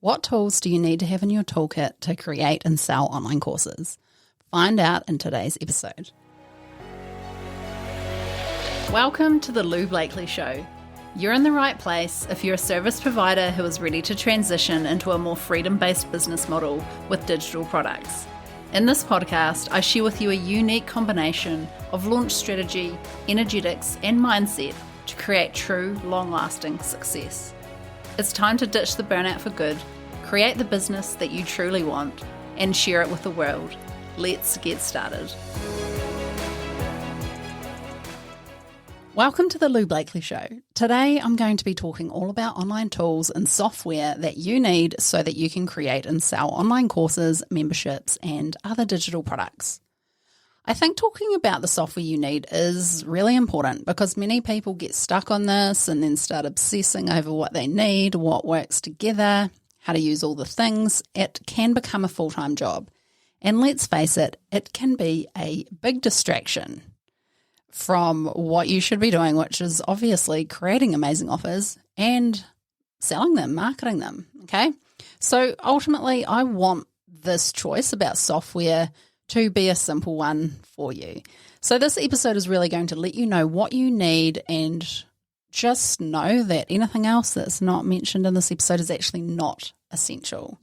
What tools do you need to have in your toolkit to create and sell online courses? Find out in today's episode. Welcome to the Lou Blakely Show. You're in the right place if you're a service provider who is ready to transition into a more freedom-based business model with digital products. In this podcast, I share with you a unique combination of launch strategy, energetics, and mindset to create true, long-lasting success. It's time to ditch the burnout for good, create the business that you truly want, and share it with the world. Let's get started. Welcome to the Lou Blakely Show. Today I'm going to be talking all about online tools and software that you need so that you can create and sell online courses, memberships, and other digital products. I think talking about the software you need is really important because many people get stuck on this and then start obsessing over what they need, what works together, how to use all the things. It can become a full-time job. And let's face it, it can be a big distraction from what you should be doing, which is obviously creating amazing offers and selling them, marketing them, okay? So ultimately, I want this choice about software to be a simple one for you. So this episode is really going to let you know what you need and just know that anything else that's not mentioned in this episode is actually not essential.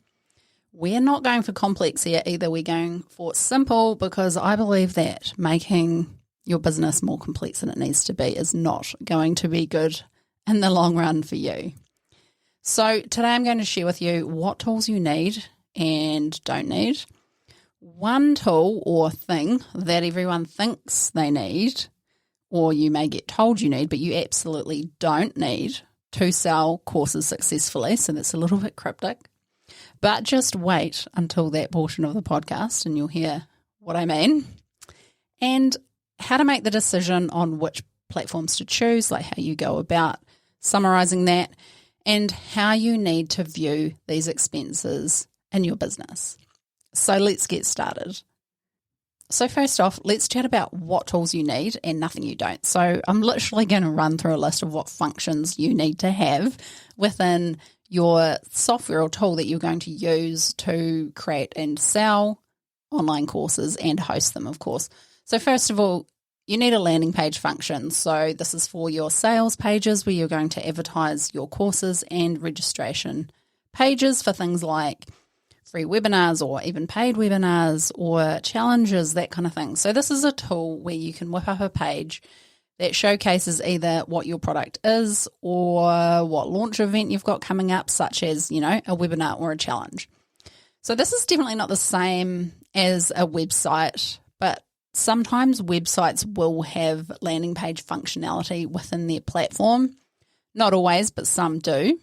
We're not going for complex here either. We're going for simple because I believe that making your business more complex than it needs to be is not going to be good in the long run for you. So today I'm going to share with you what tools you need and don't need. One tool or thing that everyone thinks they need, or you may get told you need, but you absolutely don't need to sell courses successfully. So that's a little bit cryptic. But just wait until that portion of the podcast and you'll hear what I mean. And how to make the decision on which platforms to choose, like how you go about summarizing that, and how you need to view these expenses in your business. So let's get started. So first off, let's chat about what tools you need and nothing you don't. So I'm literally going to run through a list of what functions you need to have within your software or tool that you're going to use to create and sell online courses and host them, of course. So first of all, you need a landing page function. So this is for your sales pages where you're going to advertise your courses, and registration pages for things like free webinars or even paid webinars or challenges, that kind of thing. So this is a tool where you can whip up a page that showcases either what your product is or what launch event you've got coming up, such as, a webinar or a challenge. So this is definitely not the same as a website, but sometimes websites will have landing page functionality within their platform. Not always, but some do.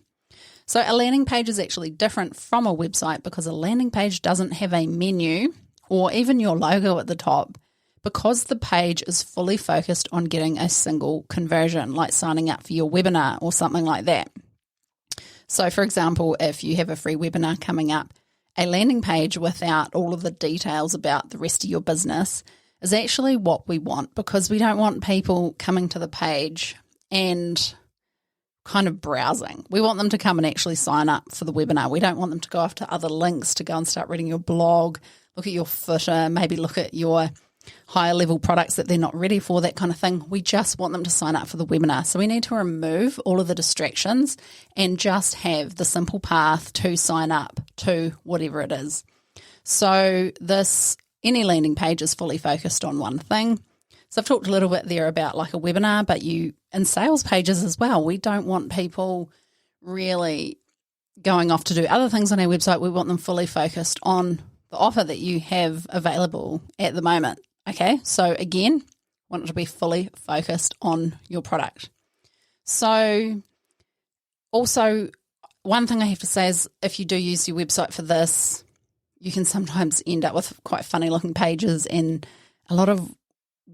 So a landing page is actually different from a website because a landing page doesn't have a menu or even your logo at the top, because the page is fully focused on getting a single conversion, like signing up for your webinar or something like that. So for example, if you have a free webinar coming up, a landing page without all of the details about the rest of your business is actually what we want, because we don't want people coming to the page and kind of browsing. We want them to come and actually sign up for the webinar. We don't want them to go off to other links to go and start reading your blog, look at your footer, maybe look at your higher level products that they're not ready for, that kind of thing. We just want them to sign up for the webinar. So we need to remove all of the distractions and just have the simple path to sign up to whatever it is. So any landing page is fully focused on one thing. So I've talked a little bit there about like a webinar, but in sales pages as well, we don't want people really going off to do other things on our website. We want them fully focused on the offer that you have available at the moment. Okay, so again, want it to be fully focused on your product. So also, one thing I have to say is if you do use your website for this, you can sometimes end up with quite funny looking pages, and a lot of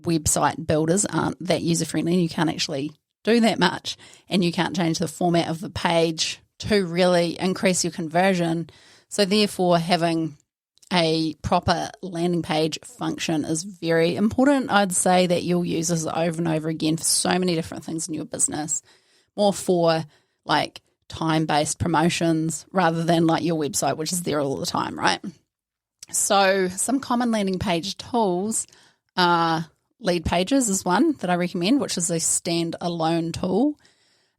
website builders aren't that user friendly, and you can't actually do that much, and you can't change the format of the page to really increase your conversion. So therefore, having a proper landing page function is very important. I'd say that you'll use this over and over again for so many different things in your business, more for like time-based promotions rather than like your website, which is there all the time, right? So some common landing page tools are Lead Pages is one that I recommend, which is a standalone tool.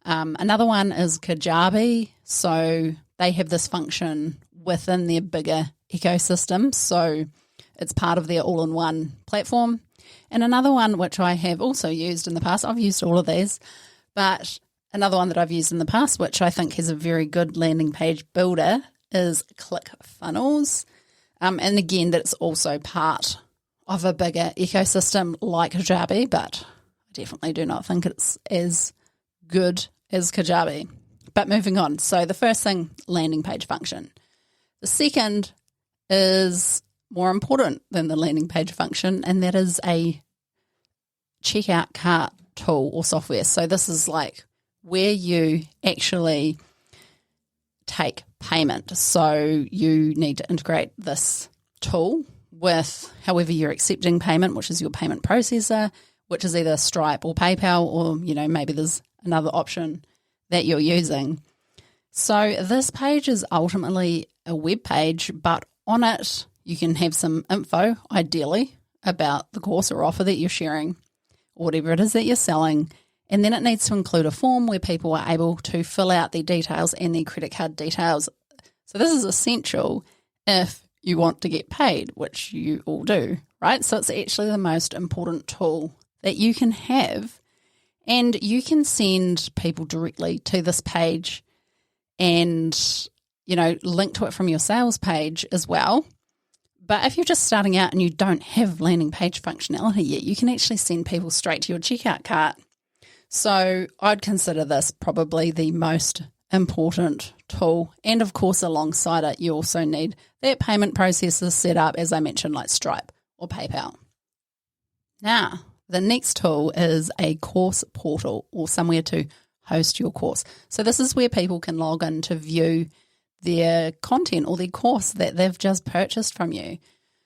Another one is Kajabi. So they have this function within their bigger ecosystem. So it's part of their all-in-one platform. And another one, which I have also used in the past, I've used all of these, but another one that I've used in the past, which I think has a very good landing page builder, is ClickFunnels. And again, that's also part of a bigger ecosystem like Kajabi, but I definitely do not think it's as good as Kajabi. But moving on. So the first thing, landing page function. The second is more important than the landing page function, and that is a checkout cart tool or software. So this is like where you actually take payment. So you need to integrate this tool with however you're accepting payment, which is your payment processor, which is either Stripe or PayPal, or, maybe there's another option that you're using. So this page is ultimately a web page, but on it you can have some info, ideally, about the course or offer that you're sharing, or whatever it is that you're selling. And then it needs to include a form where people are able to fill out their details and their credit card details. So this is essential if you want to get paid, which you all do, right? So it's actually the most important tool that you can have. And you can send people directly to this page and, link to it from your sales page as well. But if you're just starting out and you don't have landing page functionality yet, you can actually send people straight to your checkout cart. So I'd consider this probably the most important tool. And of course, alongside it, you also need that payment processor set up, as I mentioned, like Stripe or PayPal. Now, the next tool is a course portal or somewhere to host your course. So this is where people can log in to view their content or their course that they've just purchased from you.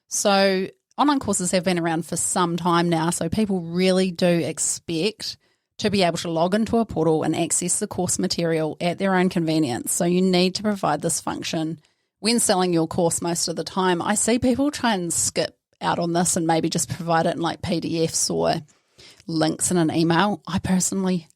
So online courses have been around for some time now, so people really do expect to be able to log into a portal and access the course material at their own convenience. So you need to provide this function when selling your course most of the time. I see people try and skip out on this and maybe just provide it in like PDFs or links in an email. I personally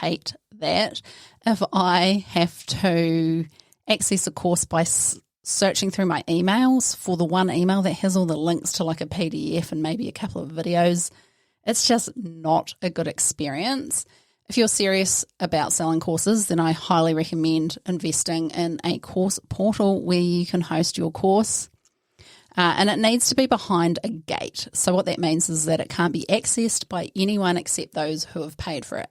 hate that. If I have to access a course by searching through my emails for the one email that has all the links to like a PDF and maybe a couple of videos, it's just not a good experience. If you're serious about selling courses, then I highly recommend investing in a course portal where you can host your course. And it needs to be behind a gate. So what that means is that it can't be accessed by anyone except those who have paid for it.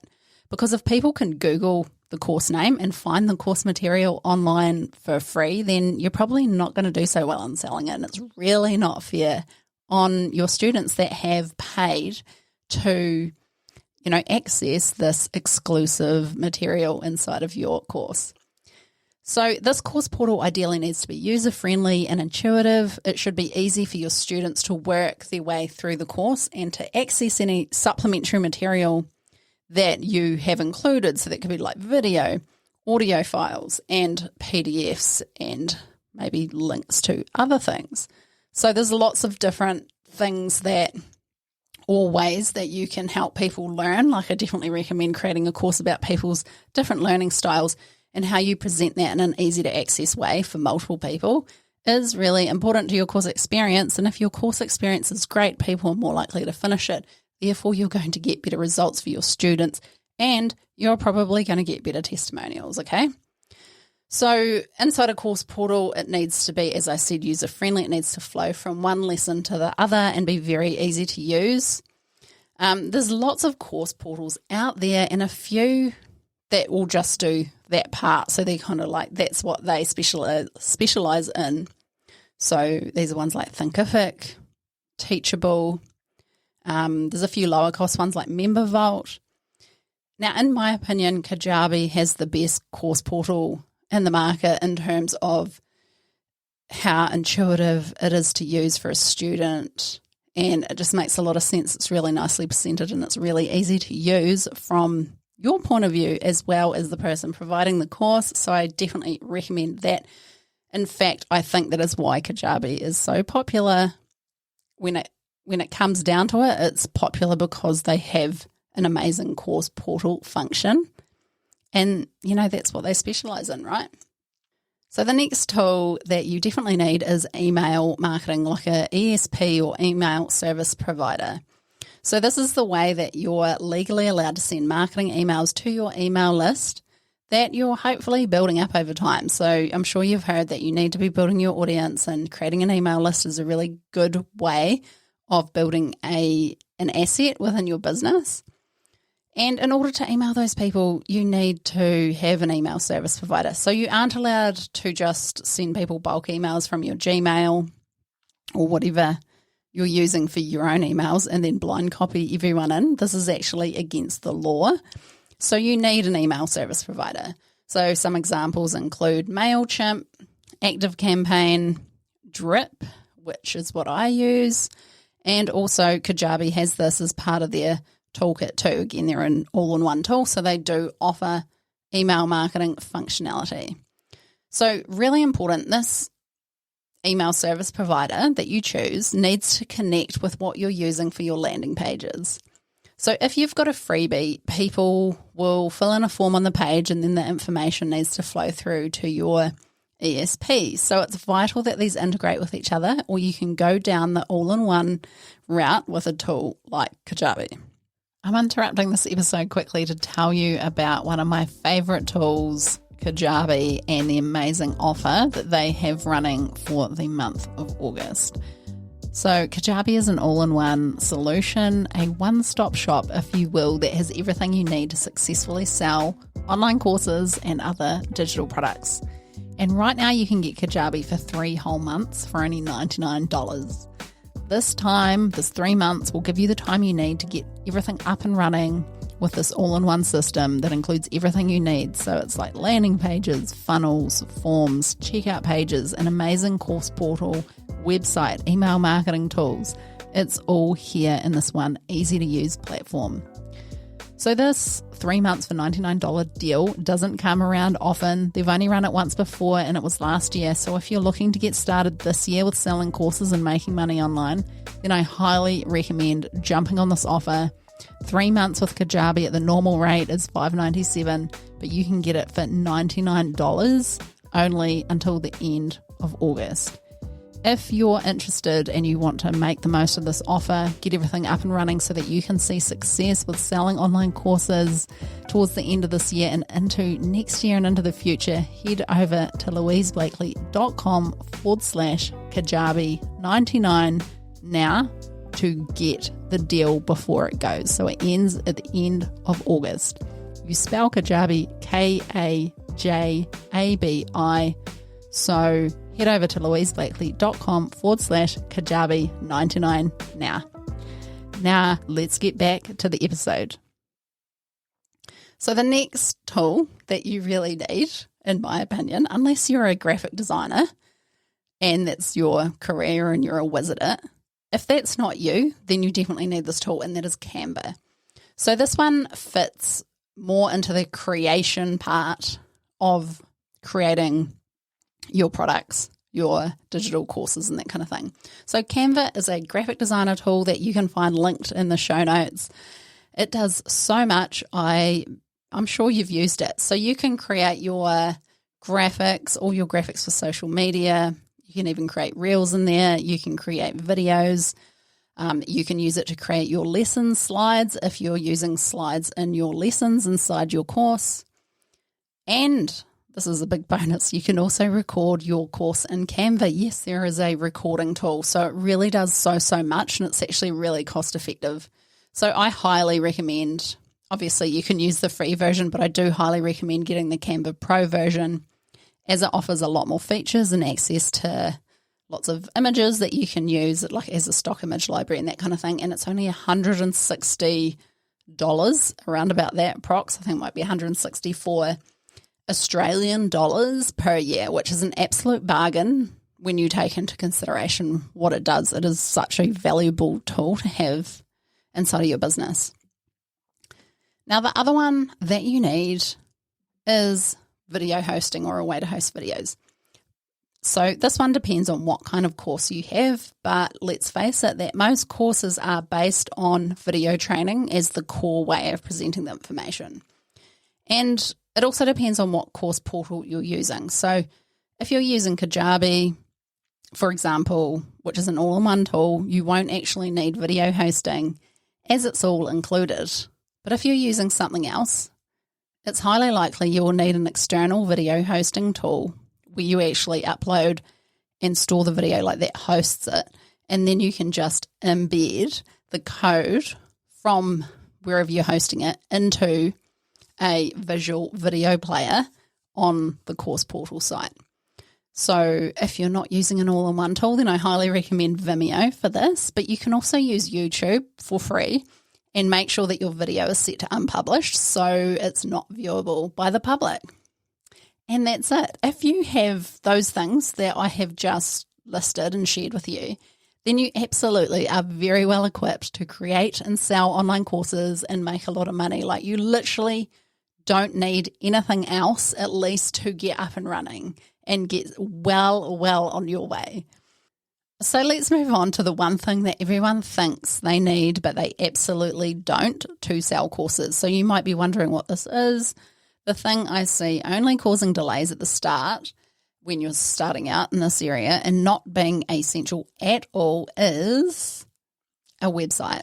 Because if people can Google the course name and find the course material online for free, then you're probably not going to do so well in selling it. And it's really not fair on your students that have paid to, access this exclusive material inside of your course. So this course portal ideally needs to be user-friendly and intuitive. It should be easy for your students to work their way through the course and to access any supplementary material that you have included. So that could be like video, audio files, and PDFs, and maybe links to other things. So there's lots of different things or ways that you can help people learn. Like I definitely recommend creating a course about people's different learning styles, and how you present that in an easy to access way for multiple people is really important to your course experience. And if your course experience is great, people are more likely to finish it. Therefore, you're going to get better results for your students, and you're probably going to get better testimonials, okay? So inside a course portal, it needs to be, as I said, user-friendly. It needs to flow from one lesson to the other and be very easy to use. There's lots of course portals out there, and a few that will just do that part. So they're kind of like, that's what they specialize in. So these are ones like Thinkific, Teachable. There's a few lower cost ones like MemberVault. Now, in my opinion, Kajabi has the best course portal in the market in terms of how intuitive it is to use for a student, and it just makes a lot of sense. It's really nicely presented and it's really easy to use from your point of view as well as the person providing the course. So I definitely recommend that. In fact, I think that is why Kajabi is so popular. When it comes down to it, it's popular because they have an amazing course portal function. And, that's what they specialize in, right? So the next tool that you definitely need is email marketing, like a ESP or email service provider. So this is the way that you're legally allowed to send marketing emails to your email list that you're hopefully building up over time. So I'm sure you've heard that you need to be building your audience, and creating an email list is a really good way of building an asset within your business. And in order to email those people, you need to have an email service provider. So you aren't allowed to just send people bulk emails from your Gmail or whatever you're using for your own emails and then blind copy everyone in. This is actually against the law. So you need an email service provider. So some examples include MailChimp, ActiveCampaign, Drip, which is what I use, and also Kajabi has this as part of their toolkit too. Again, they're an all-in-one tool, so they do offer email marketing functionality. So really important, this email service provider that you choose needs to connect with what you're using for your landing pages. So if you've got a freebie, people will fill in a form on the page and then the information needs to flow through to your ESP. So it's vital that these integrate with each other, or you can go down the all-in-one route with a tool like Kajabi. I'm interrupting this episode quickly to tell you about one of my favorite tools, Kajabi, and the amazing offer that they have running for the month of August. So Kajabi is an all-in-one solution, a one-stop shop, if you will, that has everything you need to successfully sell online courses and other digital products. And right now you can get Kajabi for 3 whole months for only $99. This 3 months will give you the time you need to get everything up and running with this all-in-one system that includes everything you need. So it's like landing pages, funnels, forms, checkout pages, an amazing course portal, website, email marketing tools. It's all here in this one easy-to-use platform. So this 3 months for $99 deal doesn't come around often. They've only run it once before, and it was last year. So if you're looking to get started this year with selling courses and making money online, then I highly recommend jumping on this offer. 3 months with Kajabi at the normal rate is $5.97, but you can get it for $99 only until the end of August. If you're interested and you want to make the most of this offer, get everything up and running so that you can see success with selling online courses towards the end of this year and into next year and into the future, head over to louiseblakely.com/Kajabi99 now to get the deal before it goes. So it ends at the end of August. You spell Kajabi Kajabi. So head over to louiseblakely.com/Kajabi99 now. Now let's get back to the episode. So the next tool that you really need, in my opinion, unless you're a graphic designer and that's your career and you're a whiz at it, if that's not you, then you definitely need this tool, and that is Canva. So this one fits more into the creation part of creating your products, your digital courses and that kind of thing. So Canva is a graphic designer tool that you can find linked in the show notes. It does so much. I'm sure you've used it. So you can create your graphics, all your graphics for social media. You can even create reels in there. You can create videos. You can use it to create your lesson slides if you're using slides in your lessons inside your course. And this is a big bonus, you can also record your course in Canva. Yes, there is a recording tool, so it really does so much, and it's actually really cost effective. So I highly recommend, obviously you can use the free version, but I do highly recommend getting the Canva Pro version, as it offers a lot more features and access to lots of images that you can use like as a stock image library and that kind of thing. And it's only $160, around about that approx. I think it might be 164 Australian dollars per year, which is an absolute bargain when you take into consideration what it does. It is such a valuable tool to have inside of your business. Now, the other one that you need is video hosting or a way to host videos. So this one depends on what kind of course you have, but let's face it that most courses are based on video training as the core way of presenting the information. And it also depends on what course portal you're using. So if you're using Kajabi, for example, which is an all-in-one tool, you won't actually need video hosting as it's all included. But if you're using something else, it's highly likely you will need an external video hosting tool where you actually upload and store the video like that hosts it. And then you can just embed the code from wherever you're hosting it into a visual video player on the course portal site. So if you're not using an all-in-one tool, then I highly recommend Vimeo for this, but you can also use YouTube for free and make sure that your video is set to unpublished so it's not viewable by the public. And that's it. If you have those things that I have just listed and shared with you, then you absolutely are very well equipped to create and sell online courses and make a lot of money. Like, you literally don't need anything else, at least, to get up and running and get well on your way. So let's move on to the one thing that everyone thinks they need, but they absolutely don't, to sell courses. So you might be wondering what this is. The thing I see only causing delays at the start when you're starting out in this area and not being essential at all is a website.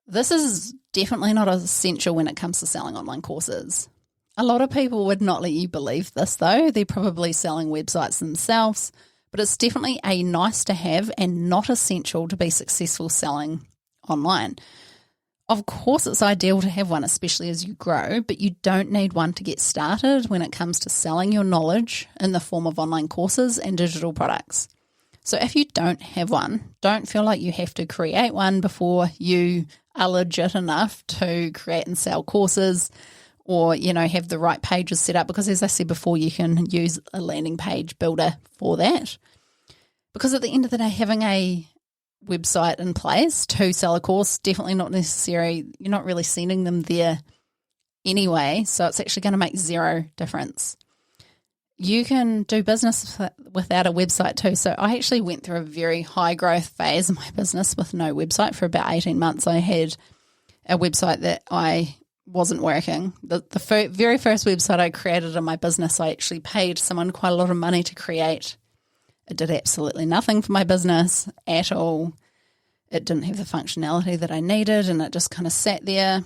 This is definitely not essential when it comes to selling online courses. A lot of people would not let you believe this, though. They're probably selling websites themselves, but it's definitely a nice to have and not essential to be successful selling online. Of course, it's ideal to have one, especially as you grow, but you don't need one to get started when it comes to selling your knowledge in the form of online courses and digital products. So if you don't have one, don't feel like you have to create one before you are legit enough to create and sell courses or, have the right pages set up, because as I said before, you can use a landing page builder for that. Because at the end of the day, having a website in place to sell a course, definitely not necessary. You're not really sending them there anyway, so it's actually going to make zero difference. You can do business without a website too. So I actually went through a very high growth phase in my business with no website for about 18 months. I had a website that I wasn't working. The very first website I created in my business, I actually paid someone quite a lot of money to create. It did absolutely nothing for my business at all. It didn't have the functionality that I needed, and it just kind of sat there,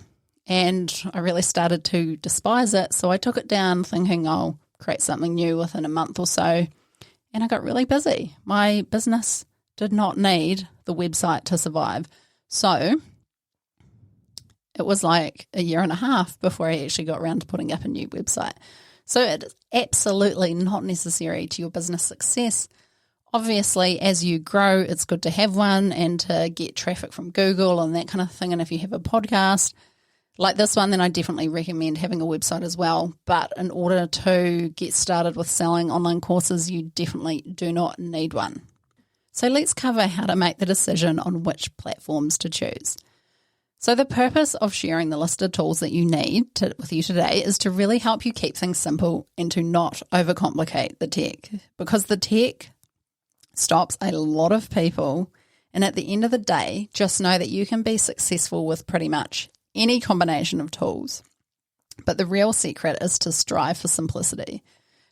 and I really started to despise it. So I took it down thinking I'll create something new within a month or so, and I got really busy. My business did not need the website to survive. So it was like a year and a half before I actually got around to putting up a new website. So it is absolutely not necessary to your business success. Obviously, as you grow, it's good to have one and to get traffic from Google and that kind of thing. And if you have a podcast like this one, then I definitely recommend having a website as well. But in order to get started with selling online courses, you definitely do not need one. So let's cover how to make the decision on which platforms to choose. So the purpose of sharing the listed tools that you need with you today is to really help you keep things simple and to not overcomplicate the tech, because the tech stops a lot of people. And at the end of the day, just know that you can be successful with pretty much any combination of tools. But the real secret is to strive for simplicity,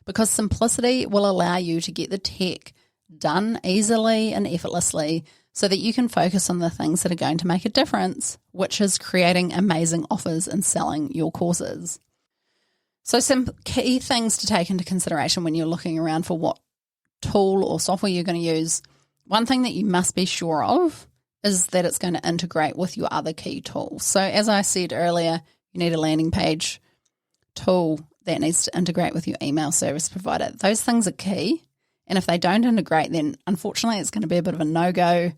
because simplicity will allow you to get the tech done easily and effortlessly so that you can focus on the things that are going to make a difference, which is creating amazing offers and selling your courses. So some key things to take into consideration when you're looking around for what tool or software you're going to use. One thing that you must be sure of is that it's going to integrate with your other key tools. So as I said earlier, you need a landing page tool that needs to integrate with your email service provider. Those things are key. And if they don't integrate, then unfortunately it's going to be a bit of a no-go.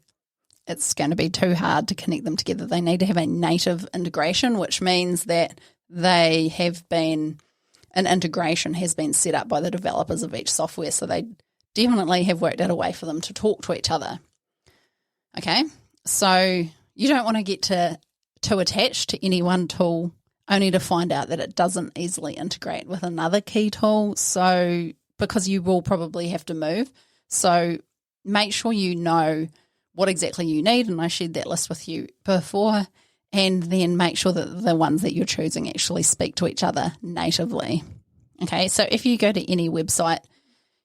It's going to be too hard to connect them together. They need to have a native integration, which means that an integration has been set up by the developers of each software. So they definitely have worked out a way for them to talk to each other. Okay, so you don't want to get too attached to any one tool only to find out that it doesn't easily integrate with another key tool. So because you will probably have to move. So make sure you know what exactly you need, and I shared that list with you before, and then make sure that the ones that you're choosing actually speak to each other natively. Okay, so if you go to any website,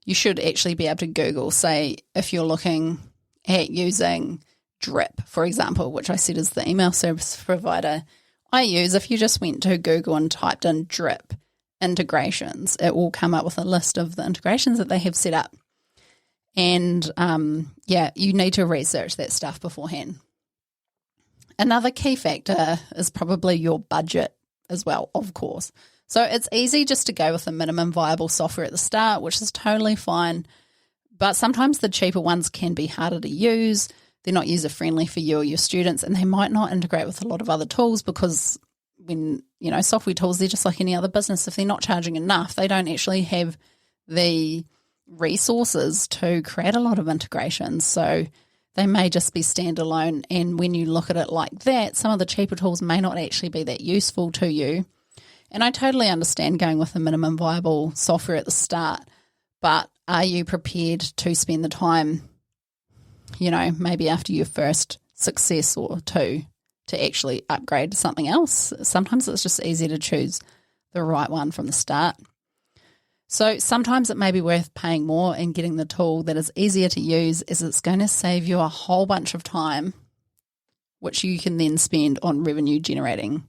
you should actually be able to Google, say, if you're looking at using Drip, for example, which I said is the email service provider I use. If you just went to Google and typed in Drip integrations, it will come up with a list of the integrations that they have set up. And you need to research that stuff beforehand. Another key factor is probably your budget as well, of course. So it's easy just to go with the minimum viable software at the start, which is totally fine. But sometimes the cheaper ones can be harder to use. They're not user-friendly for you or your students, and they might not integrate with a lot of other tools because when, software tools, they're just like any other business. If they're not charging enough, they don't actually have the resources to create a lot of integrations. So they may just be standalone. And when you look at it like that, some of the cheaper tools may not actually be that useful to you. And I totally understand going with the minimum viable software at the start, but are you prepared to spend the time, maybe after your first success or two, to actually upgrade to something else? Sometimes it's just easier to choose the right one from the start. So sometimes it may be worth paying more and getting the tool that is easier to use, as it's going to save you a whole bunch of time, which you can then spend on revenue generating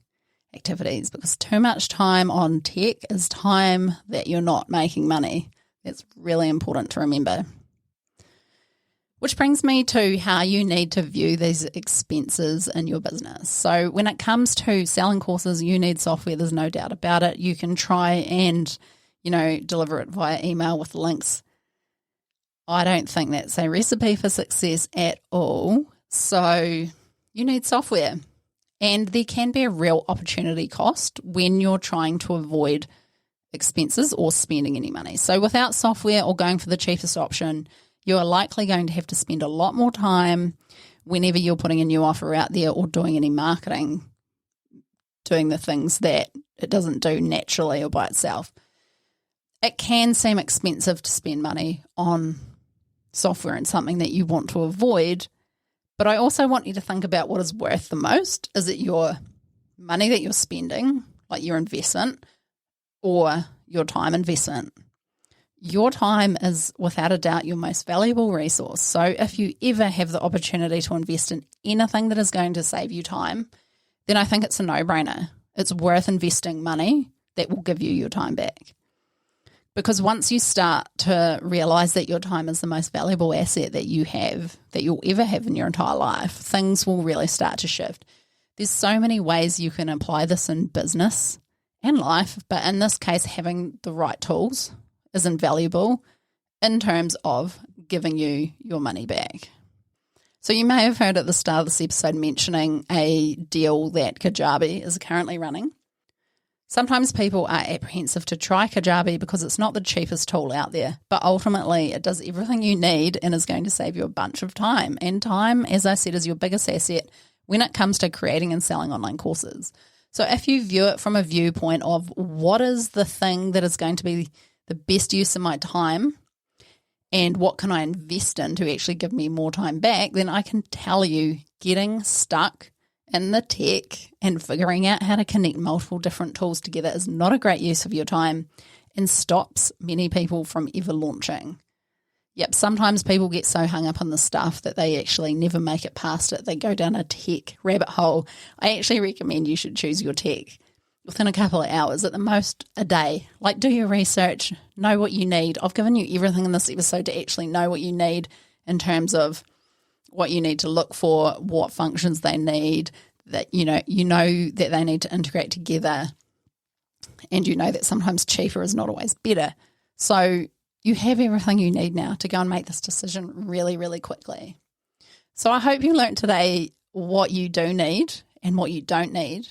activities, because too much time on tech is time that you're not making money. That's really important to remember. Which brings me to how you need to view these expenses in your business. So when it comes to selling courses, you need software. There's no doubt about it. You can try and deliver it via email with links. I don't think that's a recipe for success at all. So you need software. And there can be a real opportunity cost when you're trying to avoid expenses or spending any money. So without software or going for the cheapest option, you are likely going to have to spend a lot more time whenever you're putting a new offer out there or doing any marketing, doing the things that it doesn't do naturally or by itself. It can seem expensive to spend money on software and something that you want to avoid, but I also want you to think about what is worth the most. Is it your money that you're spending, like your investment, or your time investment? Your time is without a doubt your most valuable resource. So if you ever have the opportunity to invest in anything that is going to save you time, then I think it's a no-brainer. It's worth investing money that will give you your time back. Because once you start to realize that your time is the most valuable asset that you have, that you'll ever have in your entire life, things will really start to shift. There's so many ways you can apply this in business and life, but in this case, having the right tools is invaluable in terms of giving you your money back. So you may have heard at the start of this episode mentioning a deal that Kajabi is currently running. Sometimes people are apprehensive to try Kajabi because it's not the cheapest tool out there, but ultimately it does everything you need and is going to save you a bunch of time. And time, as I said, is your biggest asset when it comes to creating and selling online courses. So if you view it from a viewpoint of what is the thing that is going to be the best use of my time and what can I invest in to actually give me more time back, then I can tell you getting stuck in the tech and figuring out how to connect multiple different tools together is not a great use of your time and stops many people from ever launching. Yep, sometimes people get so hung up on the stuff that they actually never make it past it. They go down a tech rabbit hole. I actually recommend you should choose your tech within a couple of hours, at the most a day. Like, do your research, know what you need. I've given you everything in this episode to actually know what you need in terms of what you need to look for, what functions they need, that you know that they need to integrate together, and you know that sometimes cheaper is not always better. So you have everything you need now to go and make this decision really, really quickly. So I hope you learned today what you do need and what you don't need.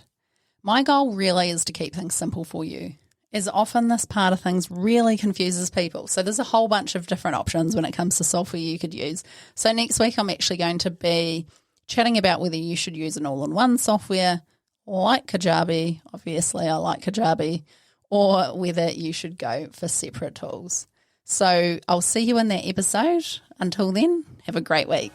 My goal really is to keep things simple for you, as often this part of things really confuses people. So there's a whole bunch of different options when it comes to software you could use. So next week I'm actually going to be chatting about whether you should use an all-in-one software like Kajabi, obviously I like Kajabi, or whether you should go for separate tools. So I'll see you in that episode. Until then, have a great week.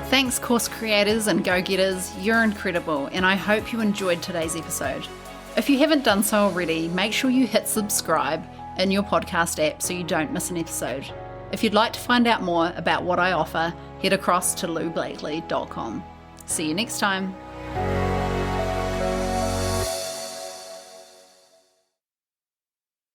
Thanks, course creators and go-getters. You're incredible, and I hope you enjoyed today's episode. If you haven't done so already, make sure you hit subscribe in your podcast app so you don't miss an episode. If you'd like to find out more about what I offer, head across to loublakely.com. See you next time.